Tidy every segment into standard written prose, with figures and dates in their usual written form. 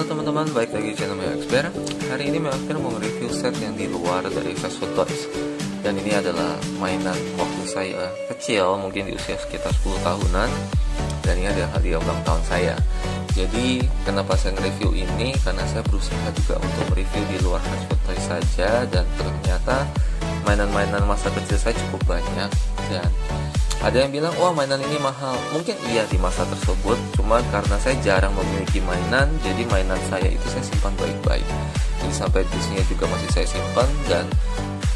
teman-teman, balik lagi di channel Mewexpert. Hari ini Mewexpert mau review set yang di luar dari Fast Food Toys. Dan ini adalah mainan waktu saya kecil, mungkin di usia sekitar 10 tahunan. Dan ini adalah hadiah ulang tahun saya. Jadi kenapa saya nge-review ini? Karena saya berusaha juga untuk mereview di luar Fast Food Toys saja. Dan ternyata mainan-mainan masa kecil saya cukup banyak. Dan ada yang bilang, wah mainan ini mahal. Mungkin iya di masa tersebut, cuma karena saya jarang memiliki mainan, jadi mainan saya itu saya simpan baik-baik. Jadi sampai di sini juga masih saya simpan, dan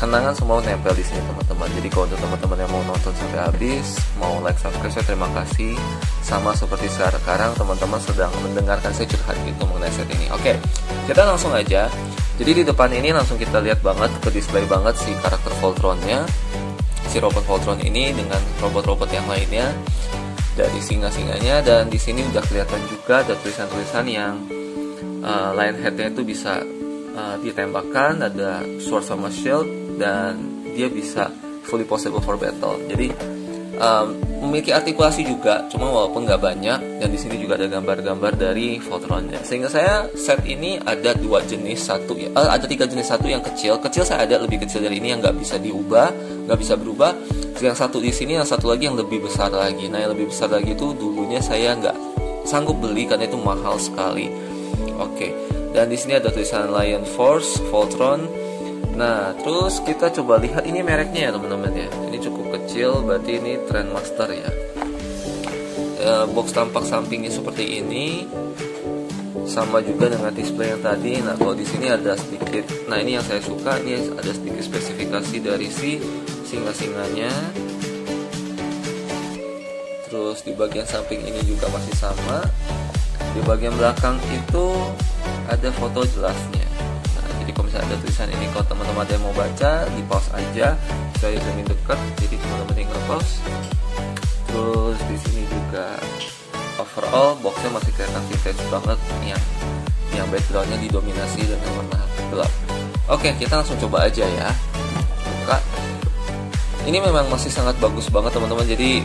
kenangan semua nempel di sini teman-teman. Jadi kalau untuk teman-teman yang mau nonton sampai habis, mau like, subscribe, saya terima kasih. Sama seperti sekarang teman-teman sedang mendengarkan saya curhat gitu mengenai set ini. Oke, kita langsung aja. Jadi di depan ini langsung kita lihat banget, ke display banget si karakter Voltronnya, si robot Voltron ini dengan robot-robot yang lainnya dari singa-singanya. Dan di sini udah kelihatan juga ada tulisan-tulisan yang lion headnya itu bisa ditembakkan, ada sword sama shield, dan dia bisa fully possible for battle. Jadi memiliki artikulasi juga, cuma walaupun nggak banyak. Dan di sini juga ada gambar-gambar dari Voltronnya. Sehingga saya set ini ada dua jenis, ada tiga jenis. Satu yang kecil saya ada lebih kecil dari ini yang nggak bisa diubah, nggak bisa berubah. Yang satu di sini, yang satu lagi yang lebih besar lagi. Nah yang lebih besar lagi itu dulunya saya nggak sanggup beli karena itu mahal sekali. Oke, dan di sini ada tulisan Lion Force Voltron. Nah, terus kita coba lihat ini mereknya ya teman-teman ya. Ini cukup kecil, berarti ini Trendmaster ya. Box tampak sampingnya seperti ini, sama juga dengan display yang tadi. Nah, kalau di sini ada sedikit. Nah, ini yang saya suka, ini ada sedikit spesifikasi dari si singa-singanya. Terus di bagian samping ini juga masih sama. Di bagian belakang itu ada foto jelasnya. Kalau misalnya ada tulisan ini, kalau teman-teman ada yang mau baca, di pause aja. Saya zoomin dekat, jadi teman-teman tinggal pause. Terus di sini juga overall boxnya masih kelihatan vintage banget, yang backgroundnya didominasi dengan warna gelap. Oke, kita langsung coba aja ya. Buka. Ini memang masih sangat bagus banget teman-teman. Jadi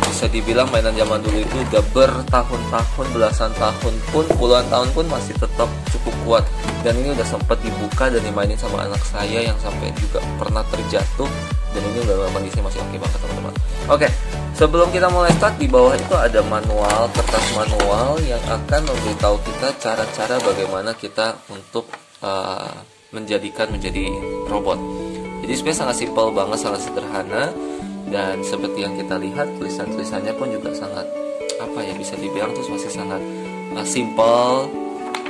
bisa dibilang mainan zaman dulu itu udah bertahun-tahun, belasan tahun pun, puluhan tahun pun masih tetap cukup kuat. Dan ini udah sempat dibuka dan dimainin sama anak saya yang sampai juga pernah terjatuh. Dan ini udah kondisinya masih oke banget teman-teman. Oke, sebelum kita mulai start, di bawah itu ada manual, kertas manual yang akan memberitahu kita cara-cara bagaimana kita untuk menjadi robot. Jadi sebenarnya sangat simpel banget, sangat sederhana. Dan seperti yang kita lihat, tulisan-tulisannya pun juga sangat bisa dibilang tuh masih sangat simpel.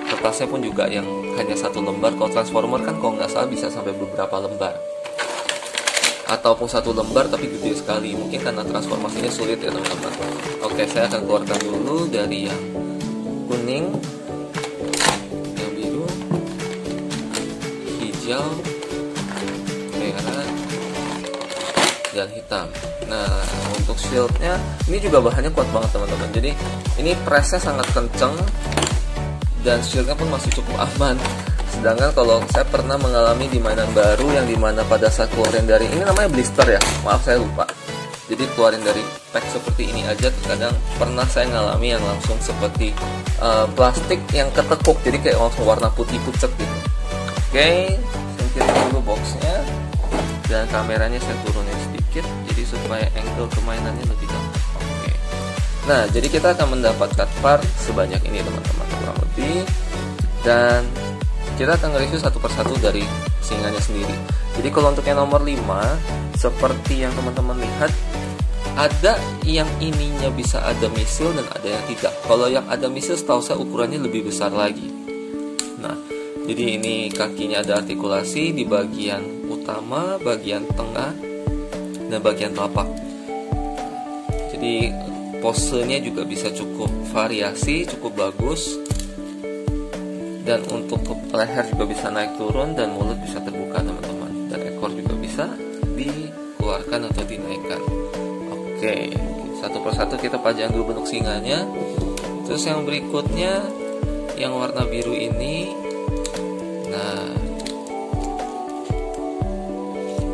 Kertasnya pun juga yang hanya satu lembar. Kalau transformer kan kalau nggak salah bisa sampai beberapa lembar, ataupun satu lembar tapi gede sekali. Mungkin karena transformasinya sulit ya teman-teman. Oke, saya akan keluarkan dulu dari yang kuning, yang biru, hijau, merah, dan hitam. Nah, untuk shieldnya ini juga bahannya kuat banget teman-teman. Jadi ini pressnya sangat kenceng dan shieldnya pun masih cukup aman. Sedangkan kalau saya pernah mengalami di mainan baru yang dimana pada saat keluarin dari ini, namanya blister ya, maaf saya lupa. Jadi keluarin dari pack seperti ini aja, terkadang pernah saya ngalami yang langsung seperti plastik yang ketekuk, jadi kayak langsung warna putih pucet gitu. Oke, singkirin dulu boxnya. Dan kameranya saya turunin sedikit, jadi supaya angle kemainannya lebih gampang. Oke. Nah, jadi kita akan mendapatkan part sebanyak ini teman-teman, kurang lebih. Dan kita akan nge-review satu persatu dari singanya sendiri. Jadi kalau untuk yang nomor 5, seperti yang teman-teman lihat, ada yang ininya bisa ada misil dan ada yang tidak. Kalau yang ada misil setahu saya ukurannya lebih besar lagi. Nah, jadi ini kakinya ada artikulasi di bagian utama, bagian tengah, dan bagian telapak. Jadi posenya juga bisa cukup variasi, cukup bagus. Dan untuk leher juga bisa naik turun, dan mulut bisa terbuka teman-teman. Dan ekor juga bisa dikeluarkan atau dinaikkan. Oke, satu persatu kita pajang dulu bentuk singanya. Terus yang berikutnya, yang warna biru ini. Nah,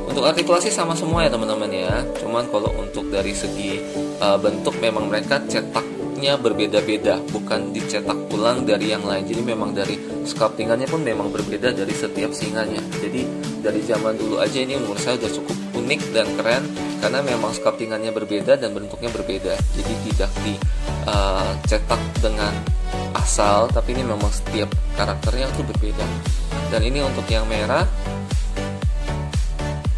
untuk artikulasi sama semua ya teman-teman ya. Cuman kalau untuk dari segi bentuk memang mereka cetak sculptnya berbeda-beda, bukan dicetak ulang dari yang lain. Jadi memang dari sculptingannya pun memang berbeda dari setiap singanya. Jadi dari zaman dulu aja ini menurut saya udah cukup unik dan keren, karena memang sculptingannya berbeda dan bentuknya berbeda. Jadi tidak dicetak dengan asal, tapi ini memang setiap karakternya itu berbeda. Dan ini untuk yang merah,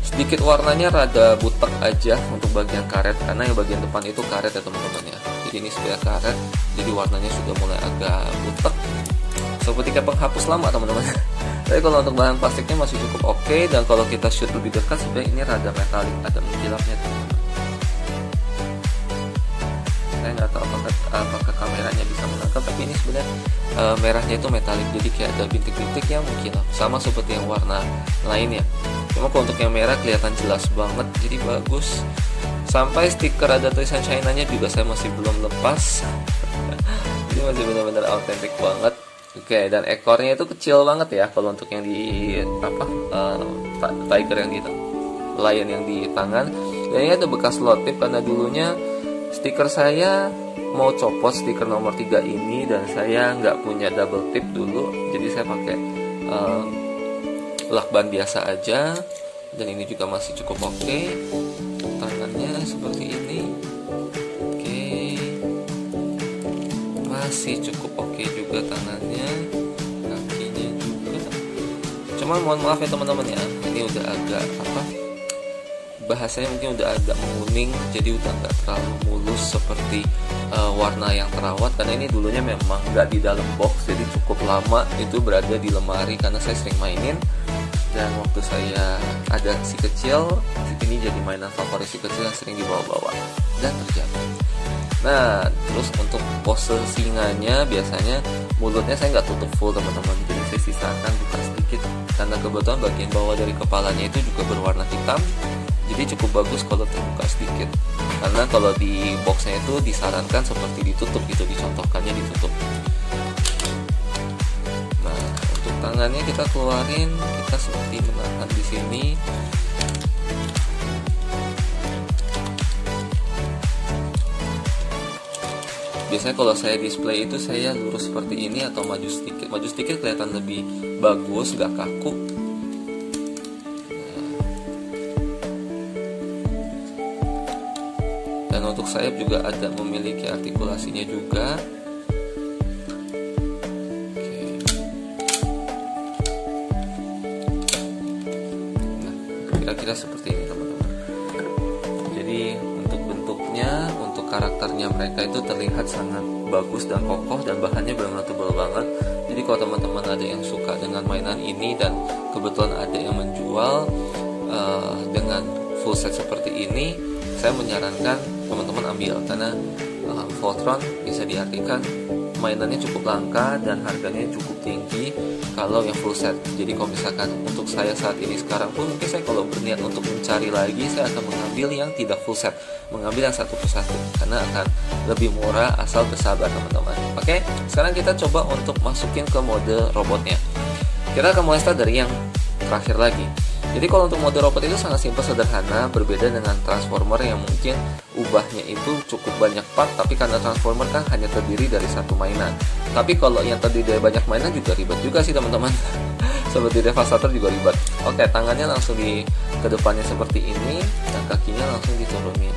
sedikit warnanya rada butek aja untuk bagian karet, karena yang bagian depan itu karet ya teman-teman ya. Jadi ini sudah karet, jadi warnanya sudah mulai agak butek, seperti kayak penghapus lama teman-teman. Tapi kalau untuk bahan plastiknya masih cukup oke, dan kalau kita shoot lebih dekat sebenarnya ini rada metalik, ada mengkilapnya teman-teman. Saya nggak tahu apakah kameranya bisa menangkap, tapi ini sebenarnya merahnya itu metalik, jadi kayak ada bintik-bintik yang mengkilap, sama seperti yang warna lainnya. Cuma kalau untuk yang merah kelihatan jelas banget, jadi bagus. Sampai stiker ada tulisan China-nya juga saya masih belum lepas. Jadi masih benar-benar autentik banget. Oke, dan ekornya itu kecil banget ya kalau untuk yang di tiger yang di lion yang di tangan. Dan ini ada bekas lot tip, karena dulunya stiker saya mau copot stiker nomor 3 ini, dan saya nggak punya double tip dulu, jadi saya pakai lakban biasa aja. Dan ini juga masih cukup oke. Tangannya seperti ini, oke, masih cukup oke juga tangannya, kakinya juga. Cuman mohon maaf ya teman-teman ya, ini udah agak bahasanya mungkin udah agak menguning, jadi udah nggak terlalu mulus seperti warna yang terawat, karena ini dulunya memang nggak di dalam box, jadi cukup lama itu berada di lemari karena saya sering mainin. Dan waktu saya ada si kecil, ini jadi mainan favorit si kecil yang sering dibawa-bawa dan terjaga. Nah, terus untuk pose singanya biasanya mulutnya saya nggak tutup full teman-teman, jadi saya sisakan buka sedikit, karena kebetulan bagian bawah dari kepalanya itu juga berwarna hitam, jadi cukup bagus kalau terbuka sedikit. Karena kalau di boxnya itu disarankan seperti ditutup gitu, dicontohkannya ditutup. Nah, untuk tangannya kita keluarin, kita seperti menahan di sini. Biasanya kalau saya display itu saya lurus seperti ini atau maju sedikit kelihatan lebih bagus, gak kaku. Dan untuk sayap juga ada memiliki artikulasinya juga. Nah, kira-kira seperti ini teman-teman. Jadi untuk bentuknya, untuk karakternya mereka itu terlihat sangat bagus dan kokoh, dan bahannya benar-benar tebal banget. Jadi kalau teman-teman ada yang suka dengan mainan ini dan kebetulan ada yang menjual dengan full set seperti ini, saya menyarankan teman-teman ambil, karena Voltron bisa diartikan mainannya cukup langka dan harganya cukup tinggi kalau yang full set. Jadi kalau misalkan untuk saya saat ini sekarang pun, mungkin saya kalau berniat untuk mencari lagi, saya akan mengambil yang tidak full set, mengambil yang satu persatu, karena akan lebih murah asal bersabar teman-teman. Oke, sekarang kita coba untuk masukin ke mode robotnya. Kita akan mulai start dari yang terakhir lagi. Jadi kalau untuk mode robot itu sangat simpel, sederhana, berbeda dengan transformer yang mungkin ubahnya itu cukup banyak part, tapi karena transformer kan hanya terdiri dari satu mainan. Tapi kalau yang terdiri dari banyak mainan juga ribet juga sih teman-teman. Seperti Devastator juga ribet. Oke, tangannya langsung ke depannya seperti ini, dan kakinya langsung diturunin.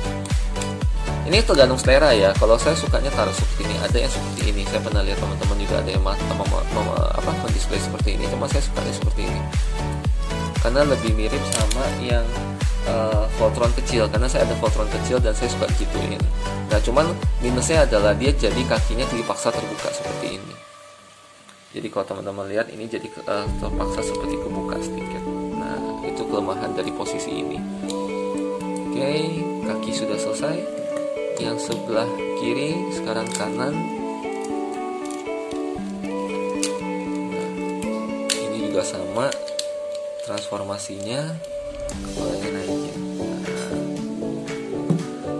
Ini tergantung selera ya. Kalau saya sukanya taruh seperti ini, ada yang seperti ini. Saya pernah lihat teman-teman juga ada yang mendisplay seperti ini. Cuma saya sukanya seperti ini, karena lebih mirip sama yang Voltron kecil, karena saya ada Voltron kecil dan saya suka gituin. Nah, cuman minusnya adalah dia jadi kakinya dipaksa terbuka seperti ini. Jadi kalau teman-teman lihat ini jadi terpaksa seperti kebuka sedikit. Nah, itu kelemahan dari posisi ini. Oke, kaki sudah selesai. Yang sebelah kiri, sekarang kanan. Nah, ini juga sama transformasinya, kepalanya naikin. Nah,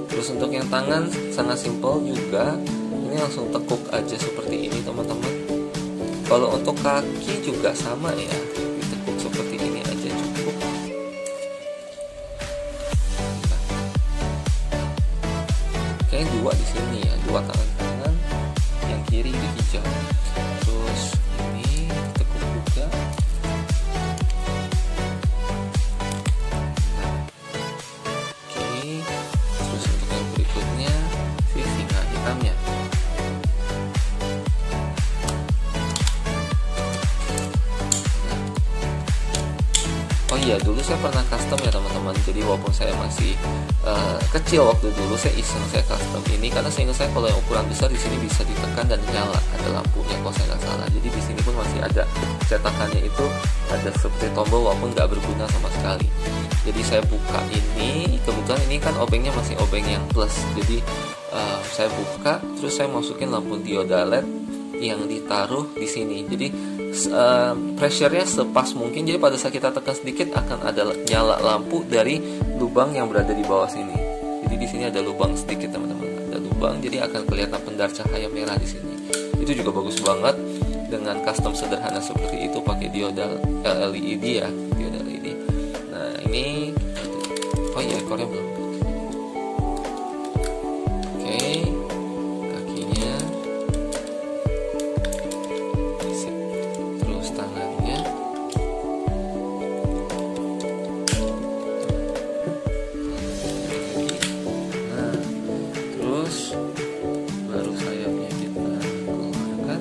terus untuk yang tangan sangat simpel juga, ini langsung tekuk aja seperti ini teman-teman. Kalau untuk kaki juga sama ya, ditekuk seperti ini aja cukup. Nah, kayaknya dua di sini ya, dua tangan kanan, kiri itu hijau. Terus ini tekuk juga. Oke, terus untuk yang berikutnya si singa hitamnya. Oh iya, dulu saya pernah custom ya teman-teman. Jadi walaupun saya masih kecil waktu dulu, saya iseng saya custom ini karena seingat saya kalau yang ukuran besar di sini bisa ditekan dan nyala, ada lampunya kalau saya nggak salah. Jadi di sini pun masih ada cetakannya, itu ada seperti tombol walaupun nggak berguna sama sekali. Jadi saya buka ini, kebetulan ini kan obengnya masih obeng yang plus. Jadi saya buka, terus saya masukin lampu dioda LED yang ditaruh di sini. Jadi pressure-nya sepas mungkin. Jadi pada saat kita tekan sedikit akan ada nyala lampu dari lubang yang berada di bawah sini. Jadi di sini ada lubang sedikit teman-teman, ada lubang, jadi akan kelihatan pendar cahaya merah di sini. Itu juga bagus banget dengan custom sederhana seperti itu pakai dioda LED ya, dioda LED. Nah ini, oh iya ekornya belum. Oke, kakinya. Tangannya, nah terus baru sayapnya kita keluarkan.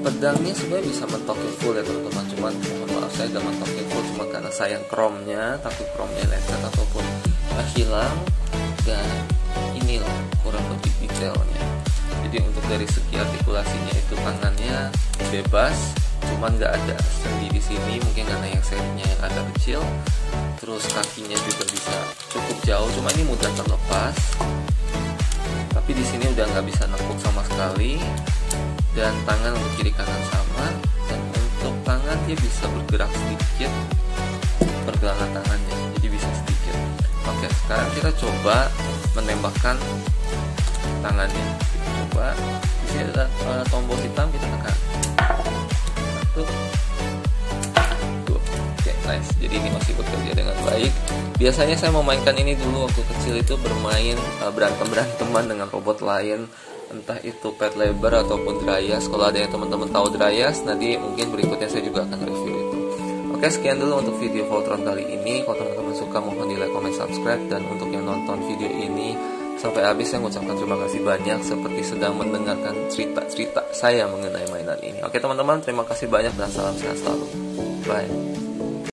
Pedangnya sebenarnya bisa mentokin full ya teman-teman, cuman mohon maaf saya gak mentokin full cuma karena sayang chrome-nya, takut chrome-nya lecet ataupun hilang, dan inilah kurang lebih detailnya. Jadi untuk dari segi artikulasinya itu tangannya bebas, cuman nggak ada sendi di sini mungkin karena yang serinya yang agak kecil. Terus kakinya juga bisa cukup jauh, cuma ini mudah terlepas. Tapi di sini udah nggak bisa nekuk sama sekali. Dan tangan untuk kiri kanan sama. Dan untuk tangan dia bisa bergerak sedikit, pergelangan tangannya, jadi bisa sedikit. Oke, sekarang kita coba menembakkan tangannya. Coba, di sini ada tombol hitam, kita tekan 1, 2. Oke, nice. Jadi ini masih bekerja dengan baik. Biasanya saya memainkan ini dulu waktu kecil itu bermain berantem-beranteman dengan robot lain, entah itu Pet Labor ataupun Dryas. Kalau ada yang teman-teman tahu Dryas, nanti mungkin berikutnya saya juga akan review itu. Oke, sekian dulu untuk video Voltron kali ini. Kalau teman-teman suka mohon di like, comment, subscribe. Dan untuk yang nonton video ini sampai habis, saya mengucapkan terima kasih banyak, seperti sedang mendengarkan cerita-cerita saya mengenai mainan ini. Oke teman-teman, terima kasih banyak dan salam sehat selalu. Bye.